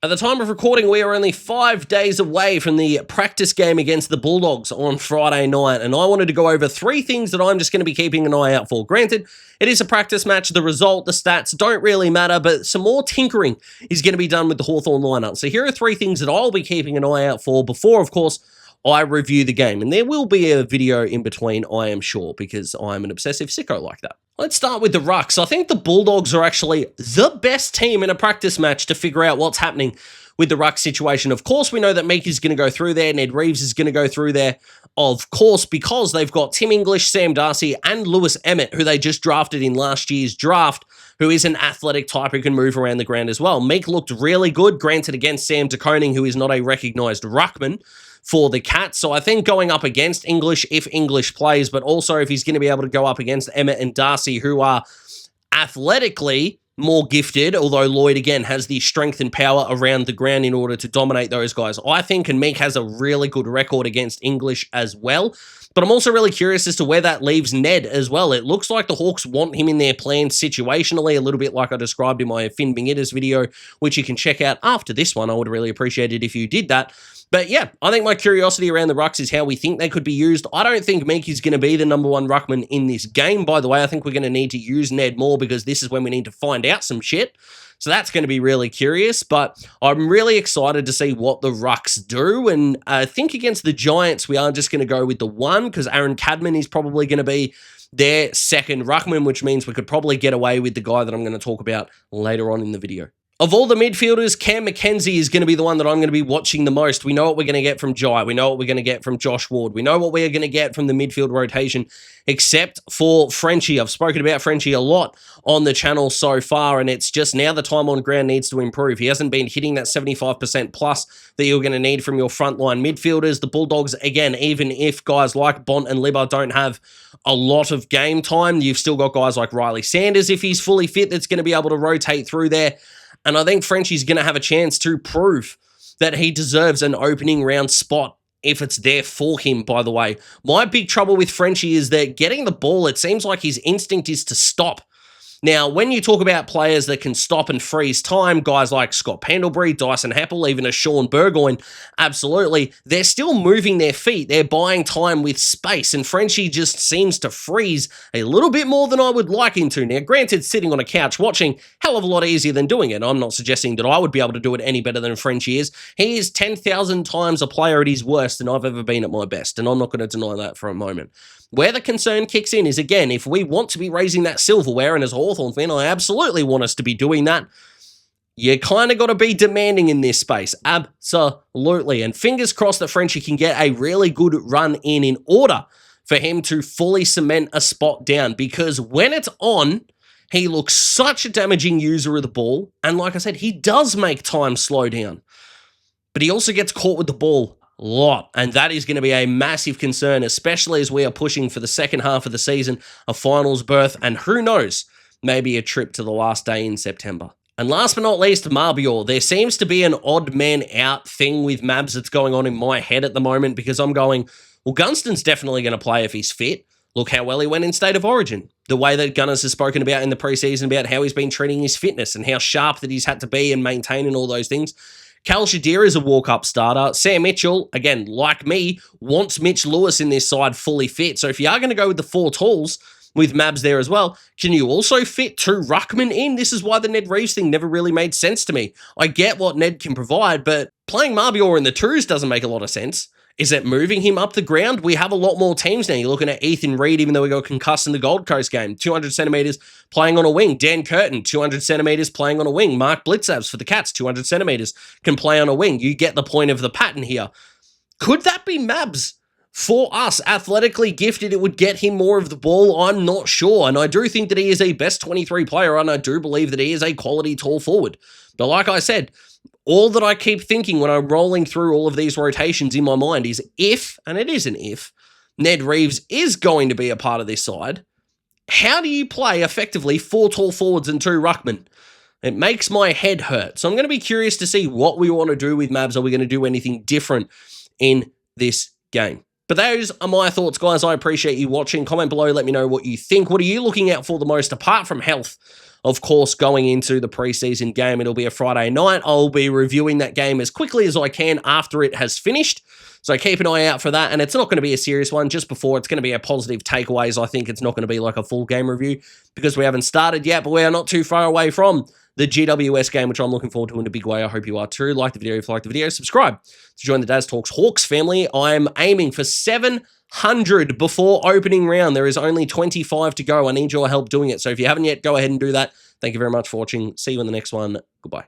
At the time of recording, we are only 5 days away from the practice game against the Bulldogs on Friday night, and I wanted to go over 3 things that I'm just going to be keeping an eye out for. Granted, it is a practice match. The result, the stats don't really matter, but some more tinkering is going to be done with the Hawthorn lineup. So here are 3 things that I'll be keeping an eye out for before, of course, I review the game. And there will be a video in between, I am sure, because I'm an obsessive sicko like that. Let's start with the Rucks. I think the Bulldogs are actually the best team in a practice match to figure out what's happening with the Ruck situation. Of course, we know that Meek is going to go through there. Ned Reeves is going to go through there, of course, because they've got Tim English, Sam Darcy, and Lewis Emmett, who they just drafted in last year's draft, who is an athletic type who can move around the ground as well. Meek looked really good, granted against Sam De Koning, who is not a recognised Ruckman for the Cats. So I think going up against English, if English plays, but also if he's going to be able to go up against Emmett and Darcy, who are athletically more gifted, although Lloyd, again, has the strength and power around the ground in order to dominate those guys, I think, and Meek has a really good record against English as well. But I'm also really curious as to where that leaves Ned as well. It looks like the Hawks want him in their plan situationally, a little bit like I described in my Finn Bingitas video, which you can check out after this one. I would really appreciate it if you did that. But yeah, I think my curiosity around the Rucks is how we think they could be used. I don't think Meek is going to be the number 1 Ruckman in this game, by the way. I think we're going to need to use Ned more because this is when we need to find out some shit. So that's going to be really curious, but I'm really excited to see what the Rucks do. And I think against the Giants, we are just going to go with the 1 because Aaron Cadman is probably going to be their second Ruckman, which means we could probably get away with the guy that I'm going to talk about later on in the video. Of all the midfielders, Cam McKenzie is going to be the one that I'm going to be watching the most. We know what we're going to get from Jai. We know what we're going to get from Josh Ward. We know what we're going to get from the midfield rotation, except for Frenchie. I've spoken about Frenchie a lot on the channel so far, and it's just now the time on ground needs to improve. He hasn't been hitting that 75% plus that you're going to need from your frontline midfielders. The Bulldogs, again, even if guys like Bont and Libba don't have a lot of game time, you've still got guys like Riley Sanders, if he's fully fit, that's going to be able to rotate through there. And I think Frenchie's going to have a chance to prove that he deserves an opening round spot if it's there for him, by the way. My big trouble with Frenchie is that getting the ball, it seems like his instinct is to stop. Now, when you talk about players that can stop and freeze time, guys like Scott Pendlebury, Dyson Happel, even a Sean Burgoyne, absolutely, they're still moving their feet. They're buying time with space, and Frenchie just seems to freeze a little bit more than I would like him to. Now, granted, sitting on a couch watching, hell of a lot easier than doing it. I'm not suggesting that I would be able to do it any better than Frenchie is. He is 10,000 times a player at his worst than I've ever been at my best, and I'm not going to deny that for a moment. Where the concern kicks in is, again, if we want to be raising that silverware, and as a Hawthorn fan, I absolutely want us to be doing that, you kind of got to be demanding in this space. Absolutely. And fingers crossed that Frenchie can get a really good run in order for him to fully cement a spot down, because when it's on, he looks such a damaging user of the ball. And like I said, he does make time slow down, but he also gets caught with the ball lot, and that is going to be a massive concern, especially as we are pushing for the second half of the season, a finals berth, and who knows, maybe a trip to the last day in September. And last but not least, Marbior. There seems to be an odd man out thing with Mabs that's going on in my head at the moment, because I'm going, well, Gunston's definitely going to play if he's fit. Look how well he went in State of Origin. The way that Gunners has spoken about in the preseason about how he's been treating his fitness and how sharp that he's had to be and maintain and all those things. Cal Shadir is a walk-up starter. Sam Mitchell, again, like me, wants Mitch Lewis in this side fully fit. So if you are going to go with the 4 tools with Mabs there as well, can you also fit 2 Ruckman in? This is why the Ned Reeves thing never really made sense to me. I get what Ned can provide, but playing Marbior in the 2s doesn't make a lot of sense. Is it moving him up the ground? We have a lot more teams now. You're looking at Ethan Reid, even though we got concussed in the Gold Coast game, 200 centimetres playing on a wing. Dan Curtin, 200 centimetres playing on a wing. Mark Blitzabs for the Cats, 200 centimetres, can play on a wing. You get the point of the pattern here. Could that be Mabs? For us, athletically gifted, it would get him more of the ball. I'm not sure. And I do think that he is a best 23 player, and I do believe that he is a quality tall forward. But like I said, all that I keep thinking when I'm rolling through all of these rotations in my mind is if, and it is an if, Ned Reeves is going to be a part of this side, how do you play effectively 4 tall forwards and 2 ruckmen? It makes my head hurt. So I'm going to be curious to see what we want to do with Mabs. Are we going to do anything different in this game? But those are my thoughts, guys. I appreciate you watching. Comment below. Let me know what you think. What are you looking out for the most, apart from health, Of course, going into the preseason game, it'll be a Friday night. I'll be reviewing that game as quickly as I can after it has finished. So keep an eye out for that. And it's not going to be a serious one just before. It's going to be a positive takeaways. I think it's not going to be like a full game review because we haven't started yet, but we are not too far away from the GWS game, which I'm looking forward to in a big way. I hope you are too. Like the video if you like the video. Subscribe to join the Daz Talks Hawks family. I'm aiming for 700 before opening round. There is only 25 to go. I need your help doing it. So if you haven't yet, go ahead and do that. Thank you very much for watching. See you in the next one. Goodbye.